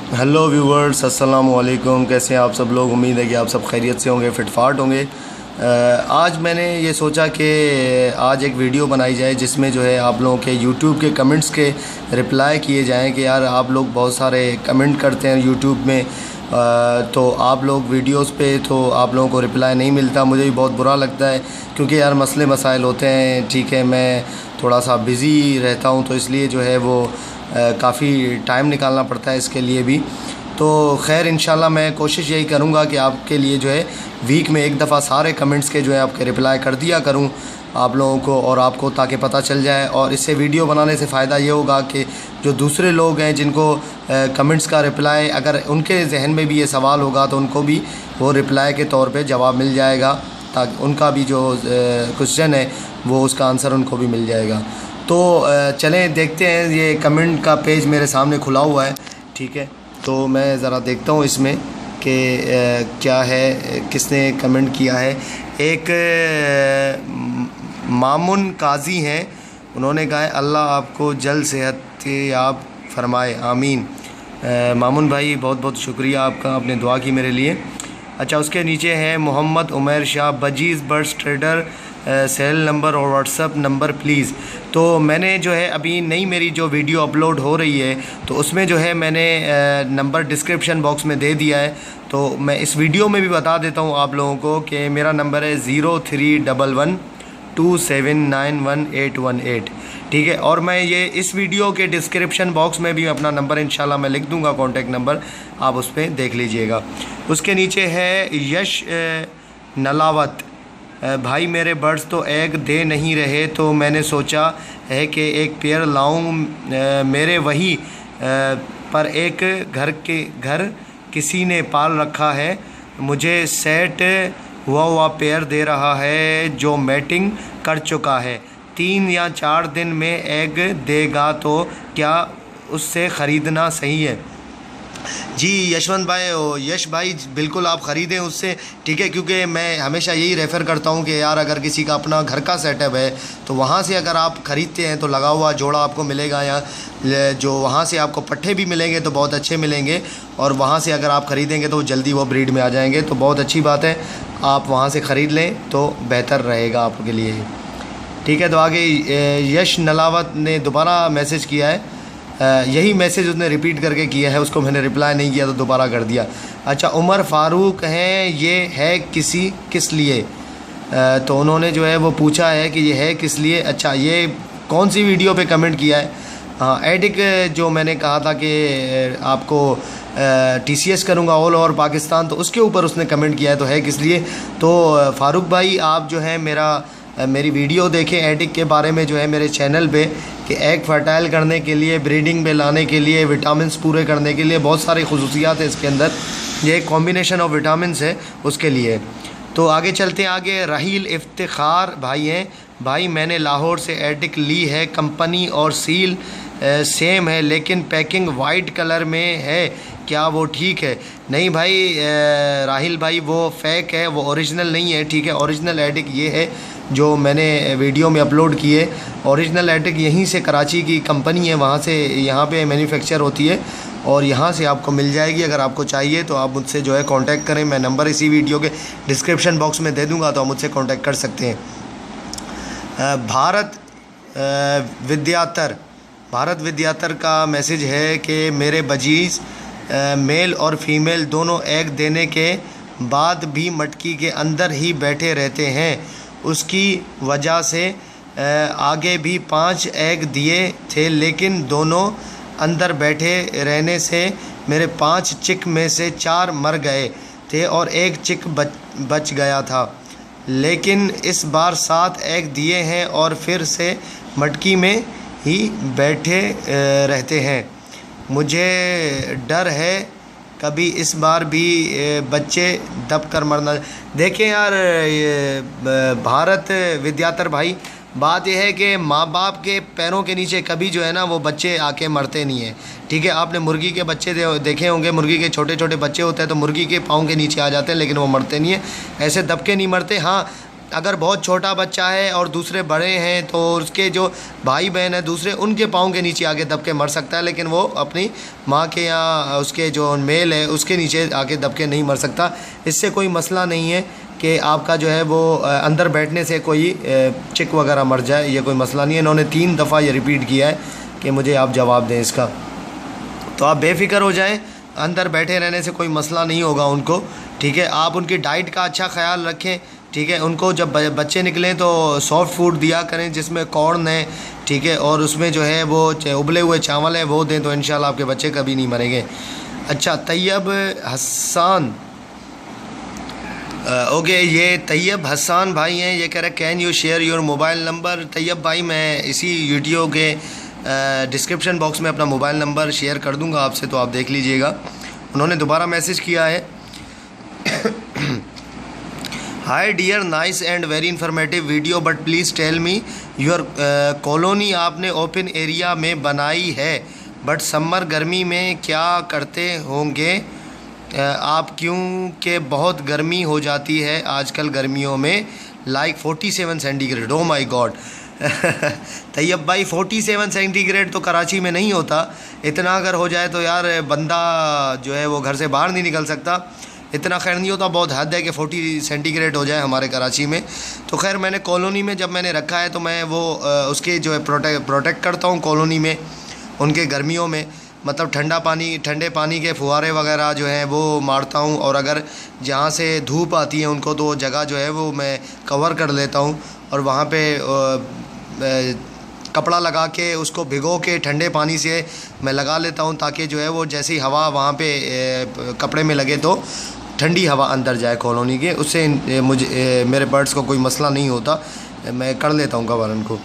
Hello viewers, अस्सलाम वालेकुम। कैसे हैं आप सब लोग? उम्मीद है कि आप सब खैरियत से होंगे, फिटफाट होंगे। आज मैंने ये सोचा कि आज एक वीडियो बनाई जाए जिसमें जो है आप लोगों के यूट्यूब के कमेंट्स के रिप्लाई किए जाएं कि यार आप लोग बहुत सारे कमेंट करते हैं यूट्यूब में, तो आप लोग वीडियोस पे तो आप लोगों को रिप्लाई नहीं मिलता। मुझे भी बहुत बुरा लगता है क्योंकि यार मसले मसाइल होते हैं, ठीक है। मैं थोड़ा सा बिज़ी रहता हूँ तो इसलिए जो है वो काफ़ी टाइम निकालना पड़ता है इसके लिए भी। तो खैर इंशाल्लाह मैं कोशिश यही करूँगा कि आपके लिए जो है वीक में एक दफ़ा सारे कमेंट्स के जो है आपके रिप्लाई कर दिया करूँ आप लोगों को और आपको, ताकि पता चल जाए। और इससे वीडियो बनाने से फ़ायदा ये होगा कि जो दूसरे लोग हैं जिनको कमेंट्स का रिप्लाई, अगर उनके जहन में भी ये सवाल होगा तो उनको भी वो रिप्लाई के तौर पे जवाब मिल जाएगा, ताकि उनका भी जो क्वेश्चन है वो उसका आंसर उनको भी मिल जाएगा। तो चलें देखते हैं। ये कमेंट का पेज मेरे सामने खुला हुआ है, ठीक है। तो मैं ज़रा देखता हूँ इसमें कि क्या है, किसने कमेंट किया है। एक मामुन काजी हैं, उन्होंने कहा है अल्लाह आपको जल्द सेहत याब फरमाए, आमीन। मामुन भाई बहुत बहुत शुक्रिया आपका, आपने दुआ की मेरे लिए। अच्छा, उसके नीचे है Mohammad Umair Shah, budgies birds trader, cell number और व्हाट्सअप नंबर प्लीज़। तो मैंने जो है अभी नई मेरी जो वीडियो अपलोड हो रही है तो उसमें जो है मैंने नंबर डिस्क्रिप्शन बॉक्स में दे दिया है। तो मैं इस वीडियो में भी बता देता हूँ आप लोगों को कि मेरा नंबर है 0311279118, ठीक है। और मैं ये इस वीडियो के डिस्क्रिप्शन बॉक्स में भी अपना नंबर इंशाल्लाह मैं लिख दूँगा, कॉन्टेक्ट नंबर, आप उस पर देख लीजिएगा। उसके नीचे है यश नलावत, भाई मेरे बर्ड्स तो एग दे नहीं रहे तो मैंने सोचा है कि एक पेयर लाऊं। मेरे वही पर एक घर किसी ने पाल रखा है, मुझे सेट हुआ पेयर दे रहा है जो मैटिंग कर चुका है। 3 या 4 दिन में एग देगा तो क्या उससे ख़रीदना सही है? जी यशवंत भाई, यश भाई, बिल्कुल आप ख़रीदें उससे, ठीक है। क्योंकि मैं हमेशा यही रेफ़र करता हूँ कि यार अगर किसी का अपना घर का सेटअप है तो वहाँ से अगर आप ख़रीदते हैं तो लगा हुआ जोड़ा आपको मिलेगा, या जो वहाँ से आपको पट्ठे भी मिलेंगे तो बहुत अच्छे मिलेंगे, और वहाँ से अगर आप ख़रीदेंगे तो जल्दी वो ब्रीड में आ जाएंगे। तो बहुत अच्छी बात है, आप वहाँ से ख़रीद लें तो बेहतर रहेगा आपके लिए, ठीक है। तो आगे यश नलावत ने दोबारा मैसेज किया है, यही मैसेज उसने रिपीट करके किया है, उसको मैंने रिप्लाई नहीं किया तो दोबारा कर दिया। अच्छा, उमर फ़ारूक हैं, ये है किस लिए? तो उन्होंने जो है वो पूछा है कि ये है किस लिए। अच्छा, ये कौन सी वीडियो पे कमेंट किया है? हाँ, एडिक, जो मैंने कहा था कि आपको TCS करूँगा ऑल ओवर पाकिस्तान, तो उसके ऊपर उसने कमेंट किया है, तो है किस लिए। तो फ़ारूक भाई आप जो है मेरी वीडियो देखें एडिक के बारे में, जो है मेरे चैनल पे, कि एग फर्टाइल करने के लिए, ब्रीडिंग में लाने के लिए, विटामिन्स पूरे करने के लिए बहुत सारी खसूसियात है इसके अंदर। ये एक कॉम्बिनेशन ऑफ विटामिन्स है उसके लिए। तो आगे चलते हैं। आगे राहील इफ्तिखार भाई हैं, भाई मैंने लाहौर से एडिक ली है, कंपनी और सील सेम है लेकिन पैकिंग वाइट कलर में है, क्या वो ठीक है? नहीं भाई राहिल भाई, वो फेक है, वो ओरिजिनल नहीं है, ठीक है। ओरिजिनल एडिक ये है जो मैंने वीडियो में अपलोड किए। ओरिजिनल एडिक यहीं से, कराची की कंपनी है, वहाँ से यहाँ पे मैन्युफैक्चर होती है और यहाँ से आपको मिल जाएगी। अगर आपको चाहिए तो आप मुझसे जो है कांटेक्ट करें, मैं नंबर इसी वीडियो के डिस्क्रिप्शन बॉक्स में दे दूँगा, तो आप मुझसे कांटेक्ट कर सकते हैं। भारत विद्यातर का मैसेज है कि मेरे बजीज़ मेल और फीमेल दोनों एग देने के बाद भी मटकी के अंदर ही बैठे रहते हैं, उसकी वजह से आगे भी 5 एग दिए थे लेकिन दोनों अंदर बैठे रहने से मेरे 5 चिक में से 4 मर गए थे और एक चिक बच गया था। लेकिन इस बार 7 एग दिए हैं और फिर से मटकी में ही बैठे रहते हैं। मुझे डर है कभी इस बार भी बच्चे दब कर मरना। देखें यार भारत विद्यातर भाई, बात यह है कि माँ बाप के पैरों के नीचे कभी जो है ना वो बच्चे आके मरते नहीं हैं, ठीक है। आपने मुर्गी के बच्चे देखे होंगे, मुर्गी के छोटे छोटे बच्चे होते हैं तो मुर्गी के पाँव के नीचे आ जाते हैं लेकिन वो मरते नहीं हैं, ऐसे दब के नहीं मरते। हाँ, अगर बहुत छोटा बच्चा है और दूसरे बड़े हैं तो उसके जो भाई बहन है दूसरे, उनके पाँव के नीचे आके दब के मर सकता है, लेकिन वो अपनी माँ के या उसके जो मेल है उसके नीचे आके दब के नहीं मर सकता। इससे कोई मसला नहीं है कि आपका जो है वो अंदर बैठने से कोई चिक वगैरह मर जाए, ये कोई मसला नहीं है। इन्होंने 3 दफ़ा ये रिपीट किया है कि मुझे आप जवाब दें इसका। तो आप बेफ़िक्र हो जाएं, अंदर बैठे रहने से कोई मसला नहीं होगा उनको, ठीक है। आप उनकी डाइट का अच्छा ख्याल रखें, ठीक है। उनको जब बच्चे निकलें तो सॉफ्ट फूड दिया करें जिसमें कॉर्न है, ठीक है, और उसमें जो है वो उबले हुए चावल है वो दें, तो इंशाल्लाह आपके बच्चे कभी नहीं मरेंगे। अच्छा, तैयब हसन, ओके, ये तैयब हसन भाई हैं, ये कह रहे can you share your mobile number. Tayyab भाई, मैं इसी वीडियो के डिस्क्रिप्शन बॉक्स में अपना मोबाइल नंबर शेयर कर दूंगा आपसे, तो आप देख लीजिएगा। उन्होंने दोबारा मैसेज किया है, hi dear, nice and very informative video, but please tell me your colony आपने ओपन एरिया में बनाई है, बट समर गर्मी में क्या करते होंगे आप, क्योंकि बहुत गर्मी हो जाती है आजकल गर्मियों में, लाइक 47 सेंटीग्रेड। ओ माई गॉड। तैयब भाई, 47 सेंटीग्रेड तो कराची में नहीं होता। इतना अगर हो जाए तो यार बंदा जो है वो घर से बाहर नहीं निकल सकता। इतना खैर नहीं होता, बहुत हद है कि 40 सेंटीग्रेड हो जाए हमारे कराची में। तो खैर मैंने कॉलोनी में जब मैंने रखा है तो मैं वो उसके जो है प्रोटेक्ट करता हूँ कॉलोनी में, उनके गर्मियों में, मतलब ठंडे पानी के फुहारे वगैरह जो हैं वो मारता हूँ, और अगर जहाँ से धूप आती है उनको तो जगह जो है वो मैं कवर कर लेता हूँ, और वहाँ पे कपड़ा लगा के उसको भिगो के ठंडे पानी से मैं लगा लेता हूँ, ताकि जो है वो जैसी हवा वहाँ पे कपड़े में लगे तो ठंडी हवा अंदर जाए कॉलोनी के, उससे मेरे बर्ड्स को कोई मसला नहीं होता, मैं कर लेता हूँ कवर उनको।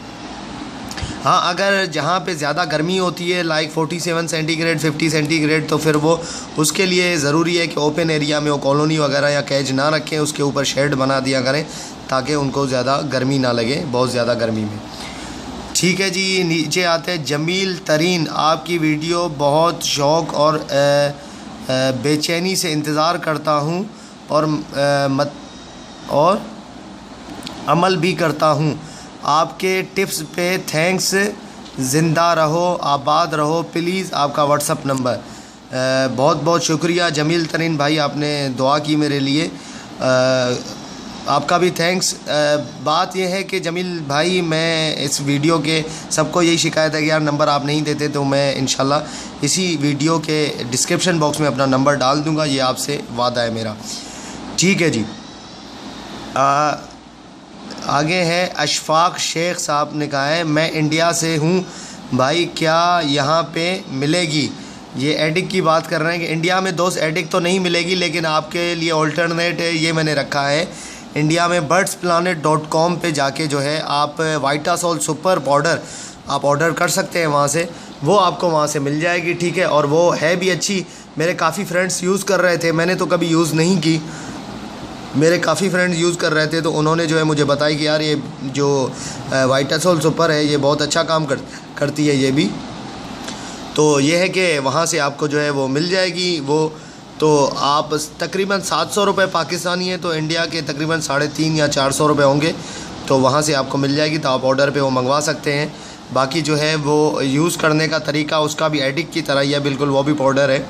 हाँ, अगर जहाँ पे ज़्यादा गर्मी होती है लाइक 47 सेंटीग्रेड 50 सेंटीग्रेड, तो फिर वो उसके लिए ज़रूरी है कि ओपन एरिया में वो कॉलोनी वगैरह या कैज ना रखें, उसके ऊपर शेड बना दिया करें ताकि उनको ज़्यादा गर्मी ना लगे, बहुत ज़्यादा गर्मी में। ठीक है जी, नीचे आते हैं। जमील तरीन, आपकी वीडियो बहुत शौक़ और बेचैनी से इंतज़ार करता हूँ और अमल भी करता हूँ। आपके टिप्स पे थैंक्स। ज़िंदा रहो, आबाद रहो, प्लीज़ आपका व्हाट्सअप नंबर। बहुत बहुत शुक्रिया जमील तरीन भाई, आपने दुआ की मेरे लिए, आपका भी थैंक्स। बात यह है कि जमील भाई, मैं इस वीडियो के सबको यही शिकायत है कि यार नंबर आप नहीं देते, तो मैं इंशाल्लाह इसी वीडियो के डिस्क्रिप्शन बॉक्स में अपना नंबर डाल दूंगा, ये आपसे वादा है मेरा। ठीक है जी। आगे है अशफाक शेख साहब ने कहा है, मैं इंडिया से हूँ भाई, क्या यहाँ पे मिलेगी? ये एडिक की बात कर रहे हैं कि इंडिया में दोस्त एडिक तो नहीं मिलेगी, लेकिन आपके लिए ऑल्टरनेट है, ये मैंने रखा है इंडिया में birdsplanet.com पे जाके जो है आप वाइटासोल सुपर पाउडर आप ऑर्डर कर सकते हैं वहाँ से, वो आपको वहाँ से मिल जाएगी, ठीक है। और वो है भी अच्छी, मेरे काफ़ी फ्रेंड्स यूज़ कर रहे थे, मैंने तो कभी यूज़ नहीं की, मेरे काफ़ी फ्रेंड्स यूज़ कर रहे थे, तो उन्होंने जो है मुझे बताया कि यार ये जो वाइटासोल सुपर है ये बहुत अच्छा काम करती है ये भी। तो ये है कि वहाँ से आपको जो है वो मिल जाएगी वो, तो आप तकरीबन 700 रुपये पाकिस्तानी है, तो इंडिया के तकरीबन 350 या 400 रुपये होंगे, तो वहाँ से आपको मिल जाएगी, तो आप ऑर्डर पे वो मंगवा सकते हैं। बाकी जो है वो यूज़ करने का तरीका उसका भी एडिक की तरह ही है, बिल्कुल वो भी पाउडर है,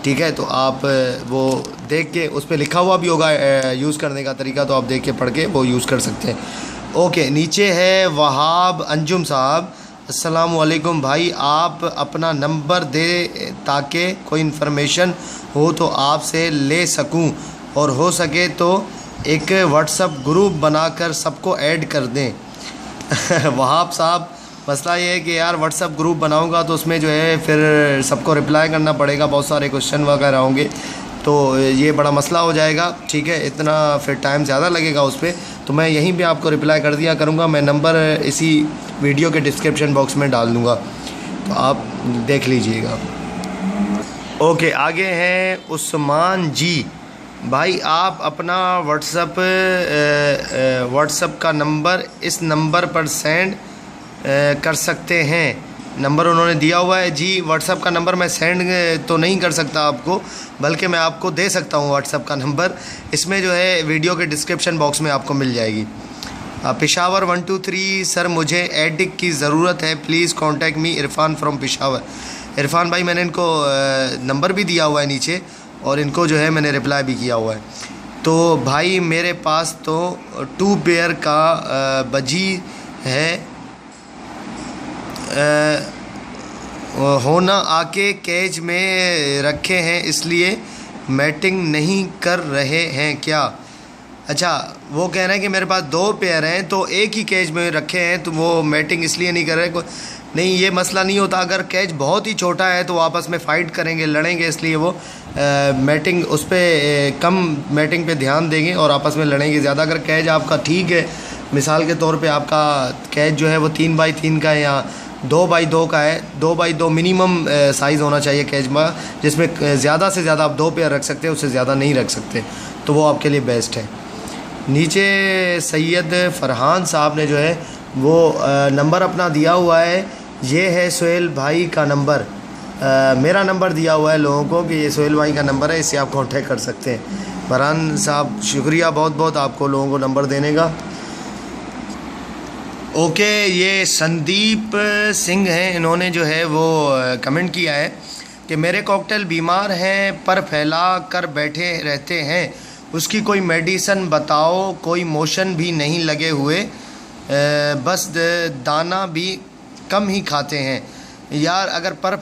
ठीक है। तो आप वो देख के, उस पर लिखा हुआ भी होगा यूज़ करने का तरीका, तो आप देख के पढ़ के वो यूज़ कर सकते हैं। ओके, नीचे है वहाब अंजुम साहब, अस्सलाम वालेकुम भाई, आप अपना नंबर दे ताकि कोई इन्फॉर्मेशन हो तो आपसे ले सकूं, और हो सके तो एक व्हाट्सअप ग्रुप बनाकर सबको ऐड कर दें। वहाब साहब, मसला ये है कि यार व्हाट्सअप ग्रुप बनाऊंगा तो उसमें जो है फिर सबको रिप्लाई करना पड़ेगा, बहुत सारे क्वेश्चन वगैरह होंगे, तो ये बड़ा मसला हो जाएगा, ठीक है। इतना फिर टाइम ज़्यादा लगेगा उस पर, तो मैं यहीं पे आपको रिप्लाई कर दिया करूँगा। मैं नंबर इसी वीडियो के डिस्क्रिप्शन बॉक्स में डाल दूँगा, तो आप देख लीजिएगा। ओके, आगे हैं उस्मान जी भाई, आप अपना व्हाट्सअप का नंबर इस नंबर पर सेंड कर सकते हैं। नंबर उन्होंने दिया हुआ है जी। व्हाट्सअप का नंबर मैं सेंड तो नहीं कर सकता आपको, बल्कि मैं आपको दे सकता हूँ व्हाट्सअप का नंबर, इसमें जो है वीडियो के डिस्क्रिप्शन बॉक्स में आपको मिल जाएगी। पेशावर 123 सर मुझे एडिक की ज़रूरत है, please contact me, Irfan from Peshawar. Irfan भाई मैंने इनको नंबर भी दिया हुआ है नीचे और इनको जो है मैंने रिप्लाई भी किया हुआ है। तो भाई मेरे पास तो 2 पेयर का बजी है, होना आके केज में रखे हैं इसलिए मैटिंग नहीं कर रहे हैं क्या? अच्छा, वो कह रहे हैं कि मेरे पास 2 पेयर हैं तो एक ही केज में रखे हैं तो वो मैटिंग इसलिए नहीं कर रहे। नहीं, ये मसला नहीं होता। अगर केज बहुत ही छोटा है तो वो आपस में फ़ाइट करेंगे, लड़ेंगे, इसलिए वो मैटिंग उस पर कम मैटिंग पे ध्यान देंगे और आपस में लड़ेंगे ज़्यादा। अगर केज आपका ठीक है, मिसाल के तौर पे आपका केज जो है वो 3x3 का है या 2x2 का है, 2x2 मिनिमम साइज़ होना चाहिए केज में, जिसमें ज़्यादा से ज़्यादा आप 2 पेयर रख सकते हैं, उससे ज़्यादा नहीं रख सकते, तो वो आपके लिए बेस्ट है। नीचे सैयद फ़रहान साहब ने जो है वो नंबर अपना दिया हुआ है, ये है सोहेल भाई का नंबर। मेरा नंबर दिया हुआ है लोगों को कि ये सोहेल भाई का नंबर है, इससे आप कांटेक्ट कर सकते हैं। फरहान साहब शुक्रिया बहुत बहुत आपको लोगों को नंबर देने का। ओके, ये संदीप सिंह हैं, इन्होंने जो है वो कमेंट किया है कि मेरे कॉकटेल बीमार हैं पर फैला कर बैठे रहते हैं, उसकी कोई मेडिसन बताओ, कोई मोशन भी नहीं लगे हुए, बस दाना भी कम ही खाते हैं। यार अगर पर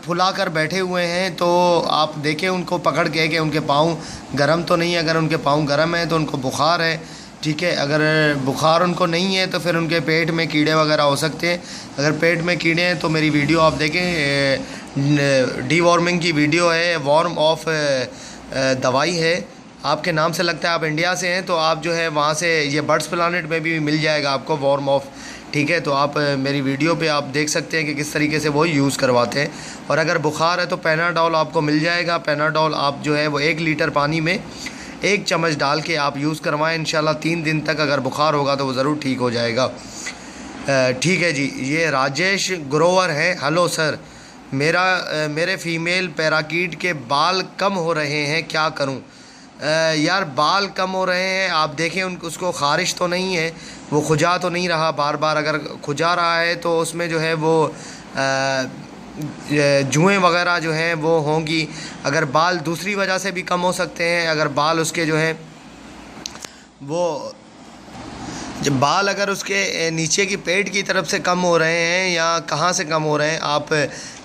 फुला कर बैठे हुए हैं तो आप देखें उनको पकड़ के कि उनके पाँव गर्म तो नहीं है। अगर उनके पाँव गर्म है तो उनको बुखार है, ठीक है। अगर बुखार उनको नहीं है तो फिर उनके पेट में कीड़े वगैरह हो सकते हैं। अगर पेट में कीड़े हैं तो मेरी वीडियो आप देखें, डीवॉर्मिंग की वीडियो है, वार्म ऑफ दवाई है, आपके नाम से लगता है आप इंडिया से हैं तो आप जो है वहाँ से, ये बर्ड्स प्लानेट में भी मिल जाएगा आपको वार्म ऑफ, ठीक है। तो आप मेरी वीडियो पे आप देख सकते हैं कि किस तरीके से वो यूज़ करवाते हैं। और अगर बुखार है तो पैनाडोल आपको मिल जाएगा। पैनाडोल आप जो है वो 1 लीटर पानी में 1 चम्मच डाल के आप यूज़ करवाएं, इंशाल्लाह 3 दिन तक अगर बुखार होगा तो वो ज़रूर ठीक हो जाएगा। ठीक है जी। ये राजेश ग्रोवर है। हेलो सर, मेरे फीमेल पैराकीट के बाल कम हो रहे हैं, क्या करूं? यार बाल कम हो रहे हैं, आप देखें उसको ख़ारिश तो नहीं है, वो खुजा तो नहीं रहा बार बार। अगर खुजा रहा है तो उसमें जो है वो जुएँ वगैरह जो हैं वो होंगी। अगर बाल दूसरी वजह से भी कम हो सकते हैं, अगर बाल उसके जो हैं वो जब बाल अगर उसके नीचे की पेट की तरफ से कम हो रहे हैं या कहाँ से कम हो रहे हैं, आप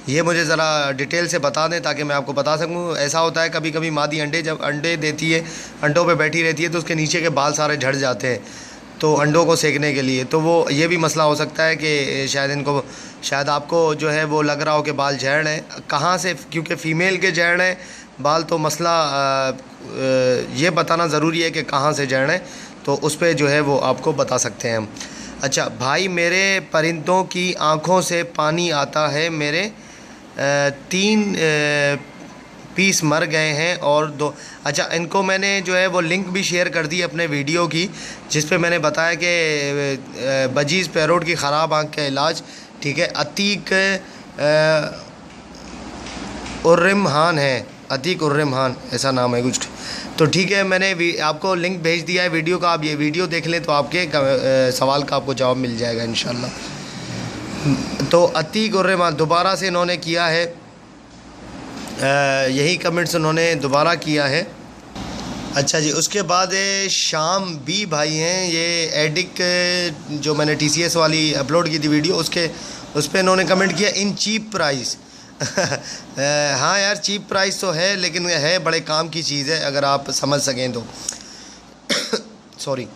ये मुझे ज़रा डिटेल से बता दें ताकि मैं आपको बता सकूं। ऐसा होता है कभी कभी मादी जब अंडे देती है, अंडों पे बैठी रहती है तो उसके नीचे के बाल सारे झड़ जाते हैं, तो अंडों को सेकने के लिए तो वो ये भी मसला हो सकता है कि शायद आपको जो है वो लग रहा हो कि बाल झड़ रहे हैं। कहाँ से, क्योंकि फ़ीमेल के झड़ रहे हैं बाल, तो मसला ये बताना ज़रूरी है कि कहाँ से झड़ रहे हैं, तो उस पर जो है वो आपको बता सकते हैं हम। अच्छा भाई, मेरे परिंदों की आँखों से पानी आता है, मेरे 3 पीस मर गए हैं और 2। अच्छा, इनको मैंने जो है वो लिंक भी शेयर कर दी अपने वीडियो की, जिस पे मैंने बताया कि बजीज़ पैरोट की ख़राब आँख का इलाज, ठीक है। अतीक उर्रमान है, अतीक उर्रमान ऐसा नाम है कुछ, तो ठीक है। मैंने आपको लिंक भेज दिया है वीडियो का, आप ये वीडियो देख लें तो आपके सवाल का आपको जवाब मिल जाएगा इंशाल्लाह। तो अतीक उर्रमान दोबारा से इन्होंने किया है, यही कमेंट्स उन्होंने दोबारा किया है। अच्छा जी, उसके बाद शाम बी भाई हैं, ये एडिक जो मैंने TCS वाली अपलोड की थी वीडियो, उस पर इन्होंने कमेंट किया इन चीप प्राइस। हाँ यार, चीप प्राइस तो है, लेकिन है बड़े काम की चीज़ है अगर आप समझ सकें तो। सॉरी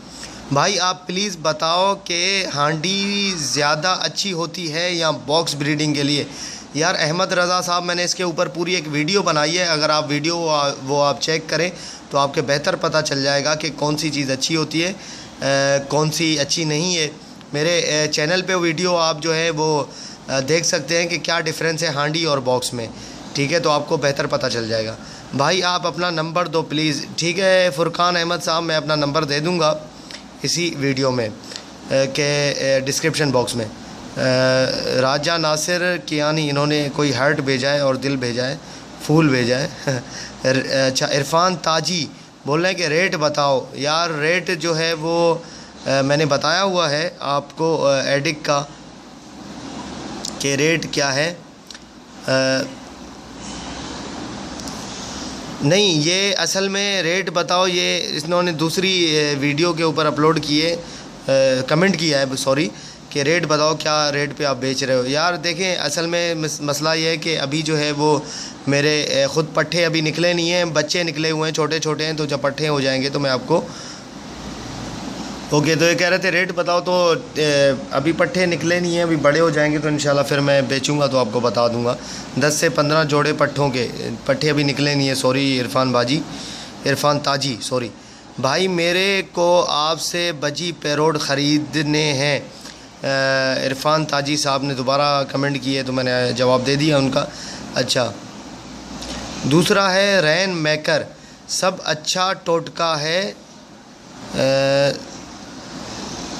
भाई, आप प्लीज़ बताओ कि हांडी ज़्यादा अच्छी होती है या बॉक्स ब्रीडिंग के लिए? यार अहमद रज़ा साहब, मैंने इसके ऊपर पूरी एक वीडियो बनाई है, अगर आप वीडियो वो आप चेक करें तो आपके बेहतर पता चल जाएगा कि कौन सी चीज़ अच्छी होती है, कौन सी अच्छी नहीं है। मेरे चैनल पे वीडियो आप जो है वो देख सकते हैं कि क्या डिफरेंस है हांडी और बॉक्स में, ठीक है, तो आपको बेहतर पता चल जाएगा। भाई आप अपना नंबर दो प्लीज़। ठीक है फुरकान अहमद साहब, मैं अपना नंबर दे दूँगा इसी वीडियो में के डिस्क्रिप्शन बॉक्स में। राजा नासिर कियानी, इन्होंने कोई हार्ट भेजा है और दिल भेजा है, फूल भेजा है। अच्छा, इरफान ताजी बोल रहे हैं कि रेट बताओ। यार रेट जो है वो मैंने बताया हुआ है आपको एडिक का कि रेट क्या है। नहीं, ये असल में रेट बताओ, ये इन्होंने दूसरी वीडियो के ऊपर अपलोड किए, कमेंट किया है सॉरी, कि रेट बताओ क्या रेट पे आप बेच रहे हो। यार देखें, असल में मसला ये है कि अभी जो है वो मेरे ख़ुद पट्ठे अभी निकले नहीं हैं, बच्चे निकले हुए हैं, छोटे छोटे हैं, तो जब पट्ठे हो जाएंगे तो मैं आपको ओके। तो ये कह रहे थे रेट बताओ, तो अभी पट्ठे निकले नहीं हैं, अभी बड़े हो जाएंगे तो इंशाल्लाह फिर मैं बेचूंगा तो आपको बता दूंगा। 10 से 15 जोड़े पट्ठों के, पट्ठे अभी निकले नहीं हैं। सॉरी इरफान ताजी सॉरी भाई, मेरे को आपसे बजी पैरोड ख़रीदने हैं। इरफान ताजी साहब ने दोबारा कमेंट किए तो मैंने जवाब दे दिया उनका। अच्छा, दूसरा है रैन मेकर, सब अच्छा टोटका है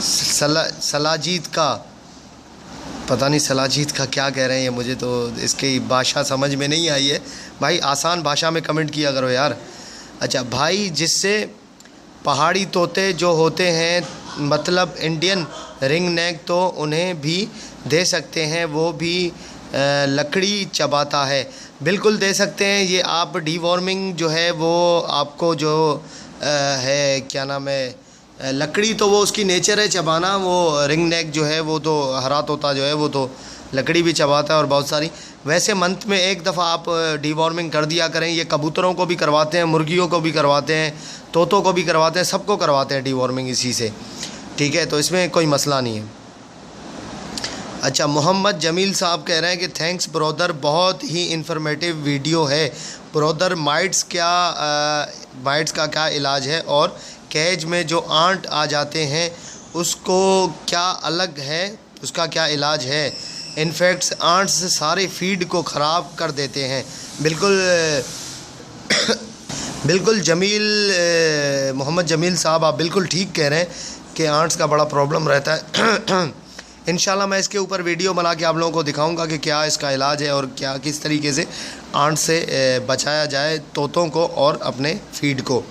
सलाजीत का, पता नहीं सलाजीत का क्या कह रहे हैं, मुझे तो इसकी भाषा समझ में नहीं आई है भाई, आसान भाषा में कमेंट किया करो यार। अच्छा भाई, जिससे पहाड़ी तोते जो होते हैं, मतलब इंडियन रिंग नेक, तो उन्हें भी दे सकते हैं, वो भी लकड़ी चबाता है। बिल्कुल दे सकते हैं, ये आप डीवॉर्मिंग जो है वो आपको जो है क्या नाम है, लकड़ी तो वो उसकी नेचर है चबाना, वो रिंग नेक जो है वो तो हरा तोता जो है वो तो लकड़ी भी चबाता है और बहुत सारी। वैसे मंथ में एक दफ़ा आप डीवॉर्मिंग कर दिया करें, ये कबूतरों को भी करवाते हैं, मुर्गियों को भी करवाते हैं, तोतों को भी करवाते हैं, सबको करवाते हैं डीवॉर्मिंग इसी से, ठीक है, तो इसमें कोई मसला नहीं है। अच्छा, मोहम्मद जमील साहब कह रहे हैं कि थैंक्स ब्रदर, बहुत ही इन्फॉर्मेटिव वीडियो है ब्रदर। माइट्स का क्या इलाज है, और कैज में जो आंट आ जाते हैं उसको क्या अलग है, उसका क्या इलाज है? इनफैक्ट आंट्स सारे फीड को ख़राब कर देते हैं। बिल्कुल मोहम्मद जमील साहब, आप बिल्कुल ठीक कह रहे हैं कि आंट्स का बड़ा प्रॉब्लम रहता है। इंशाल्लाह मैं इसके ऊपर वीडियो बना के आप लोगों को दिखाऊंगा कि क्या इसका इलाज है और क्या किस तरीके से आंट से बचाया जाए तोतों को और अपने फीड को।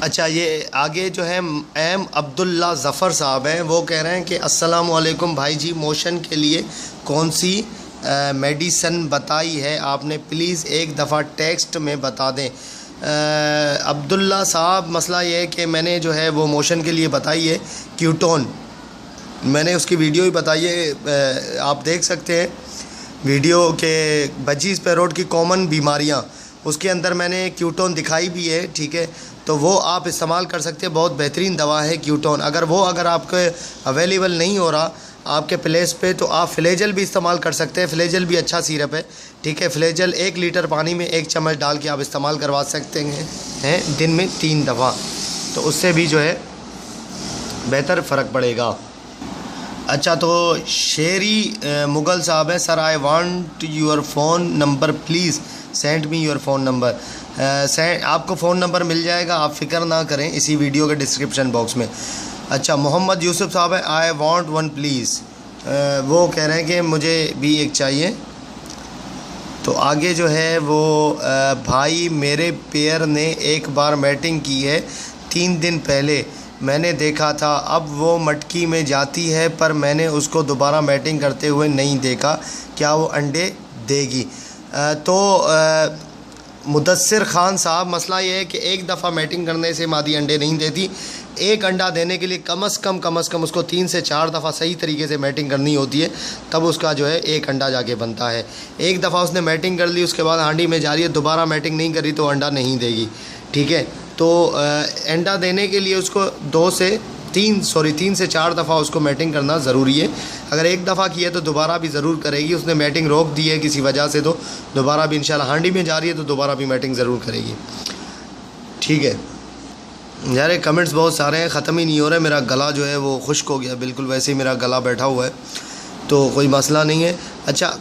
अच्छा, ये आगे जो है एम अब्दुल्ला ज़फ़र साहब हैं, वो कह रहे हैं कि अस्सलाम वालेकुम भाई जी, मोशन के लिए कौन सी मेडिसन बताई है आपने, प्लीज़ एक दफ़ा टेक्स्ट में बता दें। अब्दुल्ला साहब, मसला ये है कि मैंने जो है वो मोशन के लिए बताई है क्यूटोन, मैंने उसकी वीडियो ही बताई है, आप देख सकते हैं वीडियो के बजीज़ पैरोड की कॉमन बीमारियां, उसके अंदर मैंने क्यूटोन दिखाई भी है, ठीक है, तो वो आप इस्तेमाल कर सकते हैं, बहुत बेहतरीन दवा है क्यूटोन। अगर आपके अवेलेबल नहीं हो रहा आपके प्लेस पे, तो आप फ्लेजल भी इस्तेमाल कर सकते हैं, फ्लेजल भी अच्छा सिरप है, ठीक है, फ्लेजल 1 लीटर पानी में 1 चम्मच डाल के आप इस्तेमाल करवा सकते हैं दिन में 3 दफ़ा, तो उससे भी जो है बेहतर फ़र्क पड़ेगा। अच्छा, तो शेरी मुग़ल साहब हैं, sir I want your phone number please send me your phone number. आपको फ़ोन नंबर मिल जाएगा, आप फ़िक्र ना करें, इसी वीडियो के डिस्क्रिप्शन बॉक्स में। अच्छा, मोहम्मद यूसुफ साहब है, आई वांट वन प्लीज़, वो कह रहे हैं कि मुझे भी एक चाहिए। तो आगे जो है वो भाई, मेरे पेयर ने एक बार मैटिंग की है 3 दिन पहले, मैंने देखा था, अब वो मटकी में जाती है, पर मैंने उसको दोबारा मैटिंग करते हुए नहीं देखा, क्या वो अंडे देगी? तो मुदस्सिर ख़ान साहब, मसला ये है कि एक दफ़ा मैटिंग करने से मादी अंडे नहीं देती, एक अंडा देने के लिए कम से कम उसको 3 से 4 दफ़ा सही तरीके से मैटिंग करनी होती है, तब उसका जो है एक अंडा जाके बनता है। एक दफ़ा उसने मैटिंग कर ली, उसके बाद हांडी में जा रही है, दोबारा मैटिंग नहीं करी तो अंडा नहीं देगी, ठीक है। तो अंडा देने के लिए उसको 3 से 4 दफ़ा उसको मैटिंग करना ज़रूरी है। अगर एक दफ़ा किया तो दोबारा भी ज़रूर करेगी, उसने मैटिंग रोक दी है किसी वजह से तो दोबारा भी इंशाल्लाह, हांडी में जा रही है तो दोबारा भी मैटिंग ज़रूर करेगी, ठीक है। यार कमेंट्स बहुत सारे हैं, ख़त्म ही नहीं हो रहे, मेरा गला जो है वो खुश्क हो गया, बिल्कुल वैसे ही मेरा गला बैठा हुआ है, तो कोई मसला नहीं है। अच्छा,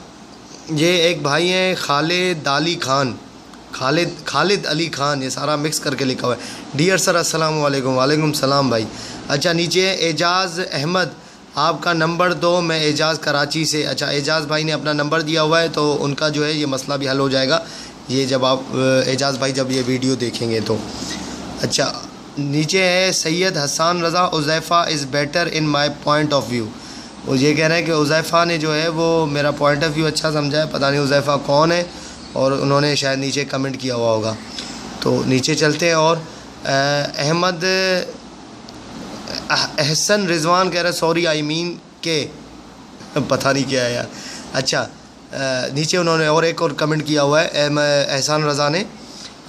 ये एक भाई हैं खालिद अली खान, ये सारा मिक्स करके लिखा हुआ है। डियर सर अस्सलाम वालेकुम। वालेकुम सलाम भाई। अच्छा, नीचे एजाज़ अहमद, आपका नंबर दो, मैं एजाज़ कराची से। अच्छा, एजाज़ भाई ने अपना नंबर दिया हुआ है, तो उनका जो है ये मसला भी हल हो जाएगा, ये जब आप एजाज़ भाई जब ये वीडियो देखेंगे तो। अच्छा, नीचे है Syed Hasan Raza, Uzaifa is better in my point of view. वो ये कह रहे हैं कि उज़ैफ़ा ने जो है वो मेरा पॉइंट ऑफ व्यू अच्छा समझा है। पता नहीं उज़ैफ़ा कौन है, और उन्होंने शायद नीचे कमेंट किया हुआ होगा। तो नीचे चलते हैं। और अहमद एहसन रिजवान कह रहा है सॉरी आई मीन के पता नहीं क्या है यार। अच्छा, नीचे उन्होंने और एक और कमेंट किया हुआ है एहसान रज़ा ने,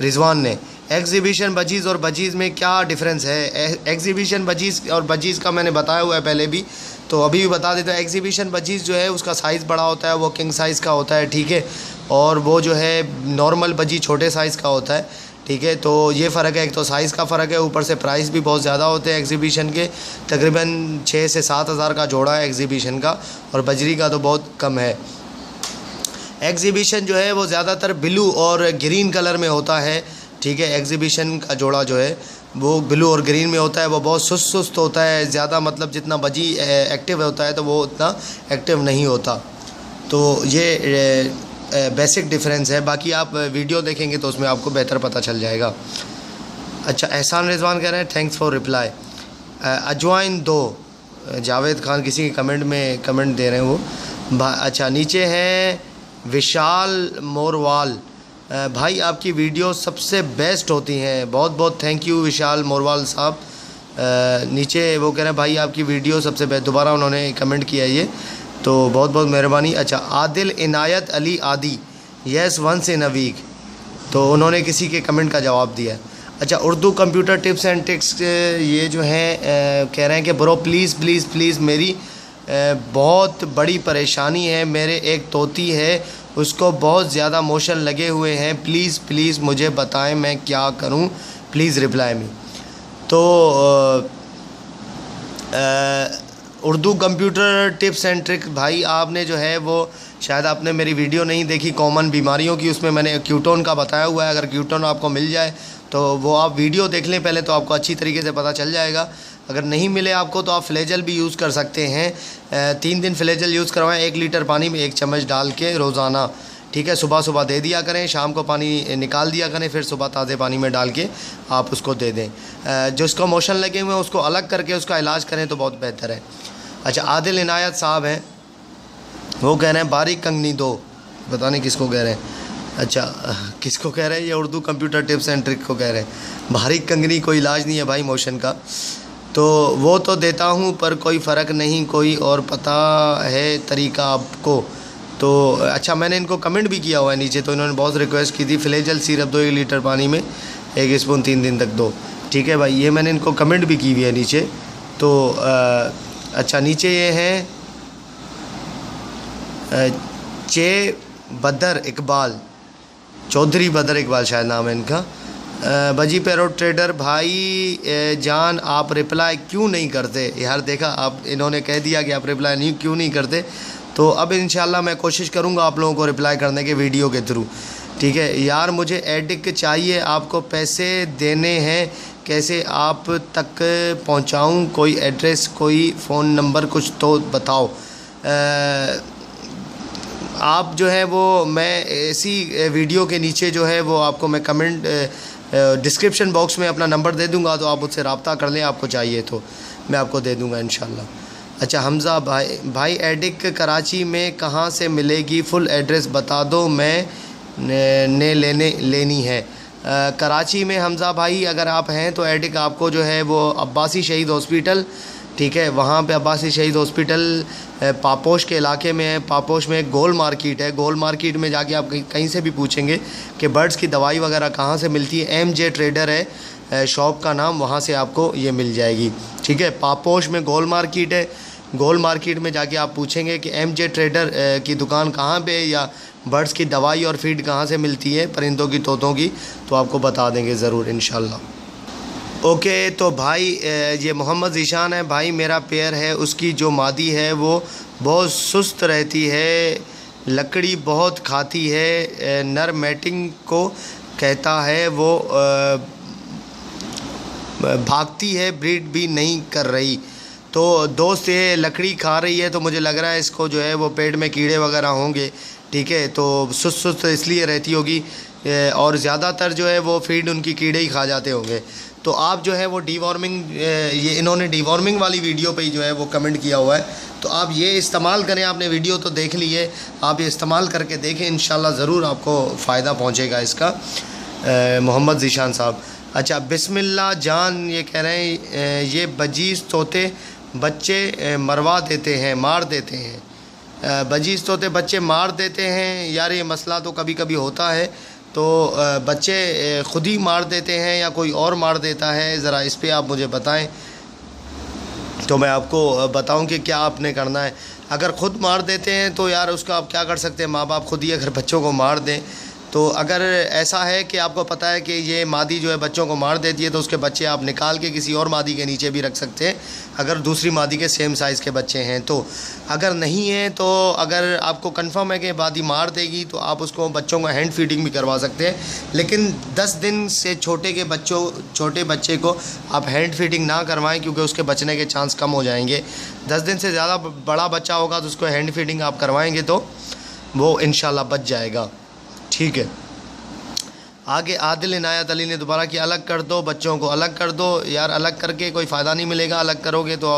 रिजवान ने, एग्जीबिशन बजीज़ और बजीज़ में क्या डिफरेंस है। एग्जीबिशन बजीज़ और बजीज़ का मैंने बताया हुआ है पहले भी, तो अभी भी बता देता हूँ। एग्जीबिशन बजीज़ जो है उसका साइज़ बड़ा होता है, वो किंग साइज़ का होता है, ठीक है। और वो जो है नॉर्मल बजी छोटे साइज़ का होता है, ठीक है। तो ये फ़र्क है, एक तो साइज़ का फ़र्क है, ऊपर से प्राइस भी बहुत ज़्यादा होते हैं एग्जीबिशन के। तकरीबन 6 से 7 हज़ार का जोड़ा है एग्जीबिशन का, और बजरी का तो बहुत कम है। एग्जीबिशन जो है वो ज़्यादातर ब्लू और ग्रीन कलर में होता है, ठीक है। एग्जीबिशन का जोड़ा जो है वो ब्लू और ग्रीन में होता है। वो बहुत सुस्त होता है ज़्यादा, मतलब जितना बजी एक्टिव होता है तो वो उतना एक्टिव नहीं होता। तो ये बेसिक डिफरेंस है। बाकी आप वीडियो देखेंगे तो उसमें आपको बेहतर पता चल जाएगा। अच्छा, एहसान रिजवान कह रहे हैं थैंक्स फॉर रिप्लाई। अजवाइन दो, जावेद खान किसी के कमेंट में कमेंट दे रहे हैं वो। अच्छा, नीचे है विशाल मोरवाल, भाई आपकी वीडियो सबसे बेस्ट होती हैं, बहुत बहुत थैंक यू विशाल मोरवाल साहब। नीचे वो कह रहे हैं भाई आपकी वीडियो सबसे बेस्ट, दोबारा उन्होंने कमेंट किया ये, तो बहुत बहुत मेहरबानी। अच्छा, आदिल इनायत अली आदि, yes once in a week, तो उन्होंने किसी के कमेंट का जवाब दिया। अच्छा, Urdu computer tips and tricks ये जो हैं कह रहे हैं कि ब्रो प्लीज़ प्लीज़ प्लीज़ मेरी बहुत बड़ी परेशानी है, मेरे एक तोती है उसको बहुत ज़्यादा मोशन लगे हुए हैं, प्लीज़ प्लीज़ मुझे बताएं मैं क्या करूं, प्लीज़ रिप्लाई मी। तो Urdu computer tips and trick भाई आपने जो है वो शायद आपने मेरी वीडियो नहीं देखी कॉमन बीमारियों की, उसमें मैंने क्यूटोन का बताया हुआ है। अगर क्यूटोन आपको मिल जाए तो वो आप वीडियो देख लें पहले, तो आपको अच्छी तरीके से पता चल जाएगा। अगर नहीं मिले आपको तो आप फ्लेजल भी यूज़ कर सकते हैं। 3 दिन फ्लेजल यूज़ करवाएं 1 लीटर पानी में 1 चम्मच डाल के रोज़ाना, ठीक है। सुबह सुबह दे दिया करें, शाम को पानी निकाल दिया करें, फिर सुबह ताज़े पानी में डाल के आप उसको दे दें। जो उसको मोशन लगे हुए हैं उसको अलग करके उसका इलाज करें तो बहुत बेहतर है। अच्छा, आदिल इनायत साहब हैं, वो कह रहे हैं बारीक कंगनी दो, पता नहीं किसको कह रहे हैं। अच्छा, किसको कह रहे हैं, ये Urdu computer tips and trick को कह रहे हैं। बारीक कंगनी कोई इलाज नहीं है भाई मोशन का, तो वो तो देता हूँ पर कोई फ़र्क नहीं, कोई और पता है तरीका आपको। तो अच्छा, मैंने इनको कमेंट भी किया हुआ है नीचे, तो इन्होंने बहुत रिक्वेस्ट की थी फ्लेजल सिरप दो 1 लीटर पानी में 1 स्पून 3 दिन तक दो, ठीक है भाई। ये मैंने इनको कमेंट भी की हुई है नीचे। तो अच्छा, नीचे ये हैं चे बदर इकबाल, चौधरी बदर इकबाल शायद नाम है इनका। बजी पैरोट ट्रेडर भाई जान आप रिप्लाई क्यों नहीं करते यार। देखा, आप इन्होंने कह दिया कि आप रिप्लाई क्यों नहीं करते, तो अब इंशाल्लाह मैं कोशिश करूँगा आप लोगों को रिप्लाई करने के वीडियो के थ्रू, ठीक है यार। मुझे एडिक चाहिए, आपको पैसे देने हैं, कैसे आप तक पहुँचाऊँ, कोई एड्रेस कोई फ़ोन नंबर कुछ तो बताओ। आप जो है वो मैं इसी वीडियो के नीचे जो है वो आपको मैं कमेंट डिस्क्रिप्शन बॉक्स में अपना नंबर दे दूंगा, तो आप मुझसे रब्ता कर लें, आपको चाहिए तो मैं आपको दे दूंगा इंशाल्लाह। अच्छा, हमज़ा भाई एडिक कराची में कहाँ से मिलेगी, फुल एड्रेस बता दो, मैं ने लेनी है। कराची में हमज़ा भाई अगर आप हैं तो एडिक आपको जो है वो अब्बासी शहीद हॉस्पिटल, ठीक है, वहाँ पे अब्बासी शहीद हॉस्पिटल पापोश के इलाके में है। पापोश में एक गोल मार्केट है, गोल मार्केट में जाके आप कहीं से भी पूछेंगे कि बर्ड्स की दवाई वगैरह कहाँ से मिलती है, MJ ट्रेडर है शॉप का नाम, वहाँ से आपको ये मिल जाएगी, ठीक है। पापोश में गोल मार्केट है, गोल मार्केट में जाके आप पूछेंगे कि MJ ट्रेडर की दुकान कहाँ पे है, या बर्ड्स की दवाई और फीड कहाँ से मिलती है परिंदों की, तोतों की, तो आपको बता देंगे ज़रूर इंशाल्लाह। ओके, तो भाई ये मोहम्मद ज़ीशान है भाई, मेरा पेयर है उसकी जो मादी है वो बहुत सुस्त रहती है, लकड़ी बहुत खाती है, नर मैटिंग को कहता है, वो भागती है, ब्रीड भी नहीं कर रही। तो दोस्त ये लकड़ी खा रही है तो मुझे लग रहा है इसको जो है वो पेट में कीड़े वगैरह होंगे, ठीक है। तो सुस्त इसलिए रहती होगी, और ज़्यादातर जो है वो फीड उनकी कीड़े ही खा जाते होंगे। तो आप जो है वो डीवॉर्मिंग, ये इन्होंने डीवॉर्मिंग वाली वीडियो पे ही जो है वो कमेंट किया हुआ है, तो आप ये इस्तेमाल करें। आपने वीडियो तो देख ली है, आप ये इस्तेमाल करके देखें, इंशाल्लाह ज़रूर आपको फ़ायदा पहुँचेगा इसका। मोहम्मद ज़ीशान साहब, अच्छा बिस्मिल्लाह जान ये कह रहे हैं ये बजीज़ तोते बच्चे मरवा देते हैं, मार देते हैं। बजीज़ तोते बच्चे मार देते हैं यार, ये मसला तो कभी कभी होता है, तो बच्चे ख़ुद ही मार देते हैं या कोई और मार देता है, ज़रा इस पर आप मुझे बताएं तो मैं आपको बताऊं कि क्या आपने करना है। अगर ख़ुद मार देते हैं तो यार उसका आप क्या कर सकते हैं, माँ बाप खुद ही अगर बच्चों को मार दें, तो अगर ऐसा है कि आपको पता है कि ये मादी जो है बच्चों को मार देती है, तो उसके बच्चे आप निकाल के किसी और मादी के नीचे भी रख सकते हैं, अगर दूसरी मादी के सेम साइज़ के बच्चे हैं तो। अगर नहीं है तो अगर आपको कंफर्म है कि मादी मार देगी, तो आप उसको बच्चों को हैंड फीडिंग भी करवा सकते हैं, लेकिन 10 दिन से छोटे बच्चे को आप हैंड फीडिंग ना करवाएं, क्योंकि उसके बचने के चांस कम हो जाएंगे। 10 दिन से ज़्यादा बड़ा बच्चा होगा तो उसको हैंड फीडिंग आप करवाएंगे तो वो इंशाल्लाह बच जाएगा, ठीक है। आगे आदिल इनायत अली ने दोबारा कि अलग कर दो, बच्चों को अलग कर दो। यार अलग करके कोई फ़ायदा नहीं मिलेगा, अलग करोगे तो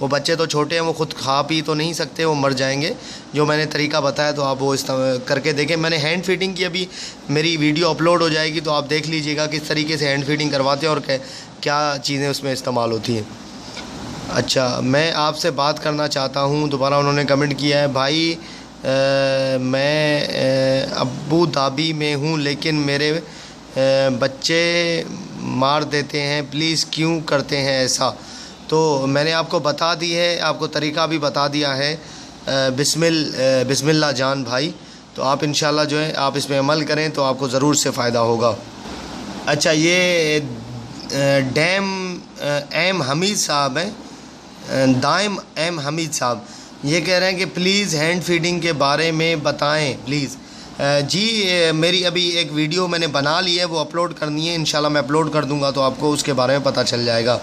वो बच्चे तो छोटे हैं, वो खुद खा पी तो नहीं सकते, वो मर जाएंगे। जो मैंने तरीका बताया तो आप वो इस करके देखें। मैंने हैंड फीडिंग की अभी मेरी वीडियो अपलोड हो जाएगी, तो आप देख लीजिएगा किस तरीके से हैंड फीडिंग करवाते हैं और क्या चीज़ें उसमें इस्तेमाल होती हैं। अच्छा, मैं आपसे बात करना चाहता हूँ, दोबारा उन्होंने कमेंट किया है, भाई मैं अबू धाबी में हूँ, लेकिन मेरे बच्चे मार देते हैं, प्लीज़ क्यों करते हैं ऐसा। तो मैंने आपको बता दी है, आपको तरीका भी बता दिया है, बिस्मिल्लाह जान भाई, तो आप इंशाल्लाह जो है आप इस पर अमल करें तो आपको ज़रूर से फ़ायदा होगा। अच्छा, ये डैम एम हमीद साहब हैं, दाइम एम हमीद साहब, ये कह रहे हैं कि प्लीज़ हैंड फीडिंग के बारे में बताएं प्लीज़। जी मेरी अभी एक वीडियो मैंने बना ली है, वो अपलोड करनी है, इंशाल्लाह मैं अपलोड कर दूंगा तो आपको उसके बारे में पता चल जाएगा।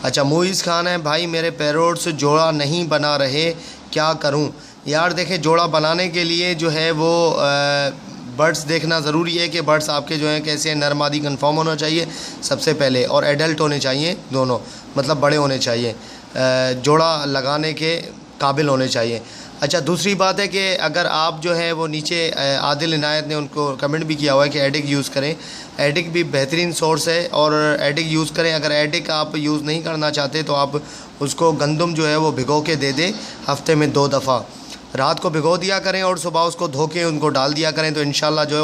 अच्छा, मुइज़ खान है, भाई मेरे पैरोट्स जोड़ा नहीं बना रहे, क्या करूं। यार देखें, जोड़ा बनाने के लिए जो है वो बर्ड्स देखना ज़रूरी है कि बर्ड्स आपके जो हैं कैसे नर मादी कन्फर्म होना चाहिए सबसे पहले, और एडल्ट होने चाहिए दोनों, मतलब बड़े होने चाहिए, जोड़ा लगाने के काबिल होने चाहिए। अच्छा, दूसरी बात है कि अगर आप जो है वो नीचे आदिल इनायत ने उनको कमेंट भी किया हुआ है कि एडिक यूज़ करें, एडिक भी बेहतरीन सोर्स है और एडिक यूज़ करें। अगर एडिक आप यूज़ नहीं करना चाहते तो आप उसको गंदम जो है वो भिगो के दे दें, हफ्ते में 2 दफ़ा, रात को भिगो दिया करें और सुबह उसको धो के उनको डाल दिया करें, तो इंशाल्लाह जो है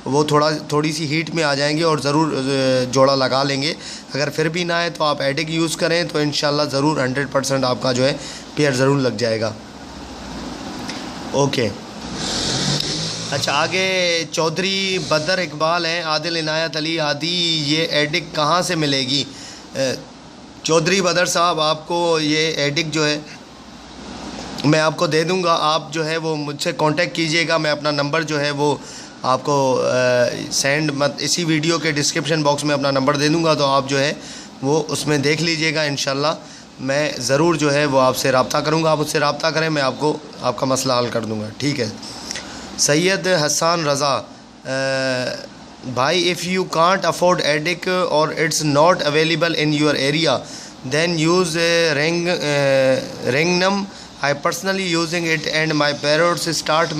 वो थोड़ी सी हीट में आ जाएंगे और ज़रूर जोड़ा लगा लेंगे। अगर फिर भी ना है तो आप एडिक यूज़ करें, तो इंशाल्लाह ज़रूर 100% आपका जो है पेयर ज़रूर लग जाएगा। ओके, अच्छा, आगे चौधरी बदर इकबाल हैं, आदिल इनायत अली आदि, ये एडिक कहाँ से मिलेगी। चौधरी बदर साहब, आपको ये एडिक जो है मैं आपको दे दूंगा, आप जो है वो मुझसे कांटेक्ट कीजिएगा, मैं अपना नंबर जो है वो आपको इसी वीडियो के डिस्क्रिप्शन बॉक्स में अपना नंबर दे दूंगा, तो आप जो है वो उसमें देख लीजिएगा। इंशाल्लाह मैं ज़रूर जो है वो आपसे रब्ता करूँगा, आप उससे रब्ता करें, मैं आपका मसला हल कर दूँगा, ठीक है। सैयद हसन रज़ा, भाई इफ़ यू कांट अफोर्ड एडिक और it's not available in your area then use रेंगनम। I personally using it and my parrots start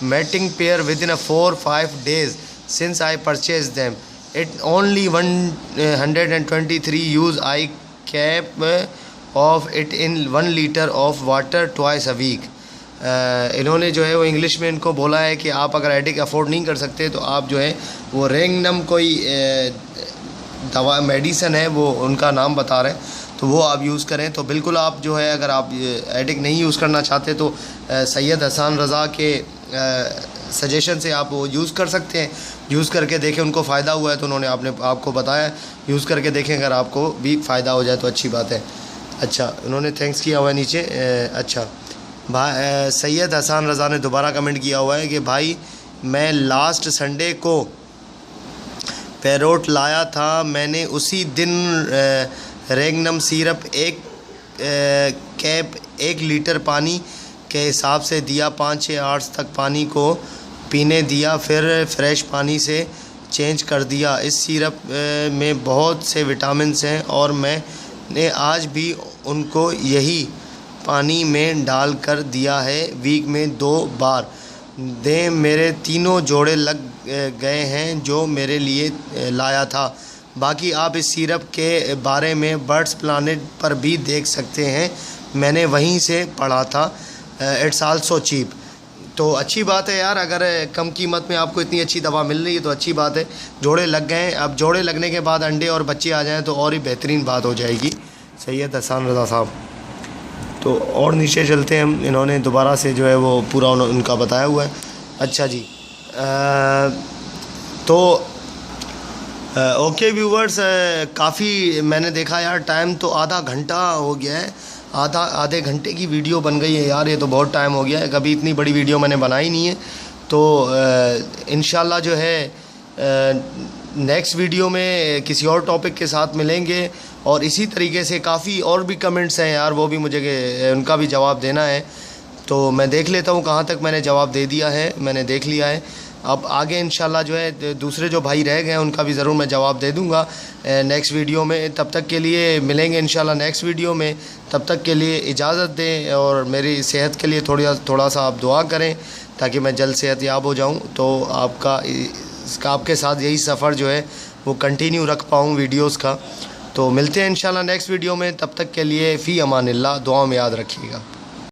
mating pair within 4-5 days since I purchased them. It only 123 use. I keep of it in 1 liter of water twice a week. इन्होंने जो है वो English में इनको बोला है कि आप अगर एडिक अफोर्ड नहीं कर सकते तो आप जो है वो रेंगनम कोई दवा मेडिसन है, वो उनका नाम बता रहे हैं, तो वो आप यूज़ करें। तो बिल्कुल आप जो है अगर आप एडिक नहीं यूज़ करना चाहते तो सैयद हसन रज़ा के सजेशन से आप वो यूज़ कर सकते हैं। यूज़ करके देखें, उनको फ़ायदा हुआ है तो उन्होंने आपको बताया, यूज़ करके देखें, अगर आपको भी फ़ायदा हो जाए तो अच्छी बात है। अच्छा, उन्होंने थैंक्स किया हुआ है नीचे। अच्छा, भाई सैयद हसन रज़ा ने दोबारा कमेंट किया हुआ है कि भाई मैं लास्ट संडे को पैरोट लाया था, मैंने उसी दिन रेंगनम सिरप 1 कैप 1 लीटर पानी के हिसाब से दिया, 5-6 आवर्स तक पानी को पीने दिया, फिर फ्रेश पानी से चेंज कर दिया। इस सिरप में बहुत से विटामिन्स हैं और मैंने आज भी उनको यही पानी में डाल कर दिया है, वीक में 2 बार दें। मेरे 3 जोड़े लग गए हैं जो मेरे लिए लाया था। बाकी आप इस सिरप के बारे में बर्ड्स प्लानेट पर भी देख सकते हैं, मैंने वहीं से पढ़ा था। It's also cheap. तो अच्छी बात है यार, अगर कम कीमत में आपको इतनी अच्छी दवा मिल रही है तो अच्छी बात है। जोड़े लग गए हैं, अब जोड़े लगने के बाद अंडे और बच्चे आ जाएं तो और ही बेहतरीन बात हो जाएगी। सैयद हसन रज़ा साहब। तो और नीचे चलते हैं हम, इन्होंने दोबारा से जो है वो पूरा उनका बताया हुआ है। अच्छा जी, तो ओके व्यूवर्स, काफ़ी मैंने देखा यार, टाइम तो आधा घंटा हो गया है, आधे घंटे की वीडियो बन गई है यार, ये तो बहुत टाइम हो गया है। कभी इतनी बड़ी वीडियो मैंने बनाई नहीं है। तो इंशाल्लाह जो है नेक्स्ट वीडियो में किसी और टॉपिक के साथ मिलेंगे। और इसी तरीके से काफ़ी और भी कमेंट्स हैं यार, वो भी मुझे उनका भी जवाब देना है। तो मैं देख लेता हूँ कहाँ तक मैंने जवाब दे दिया है, मैंने देख लिया है। अब आगे इंशाल्लाह जो है दूसरे जो भाई रह गए हैं उनका भी ज़रूर मैं जवाब दे दूँगा नेक्स्ट वीडियो में। तब तक के लिए मिलेंगे इंशाल्लाह नेक्स्ट वीडियो में। तब तक के लिए इजाज़त दें और मेरी सेहत के लिए थोड़ा सा आप दुआ करें ताकि मैं जल्द सेहत याब हो जाऊँ। तो आपके साथ यही सफ़र जो है वो कंटिन्यू रख पाऊँ वीडियोज़ का। तो मिलते हैं इंशाल्लाह नेक्स्ट वीडियो में। तब तक के लिए फ़ी अमानिल्लाह, दुआ में याद रखिएगा।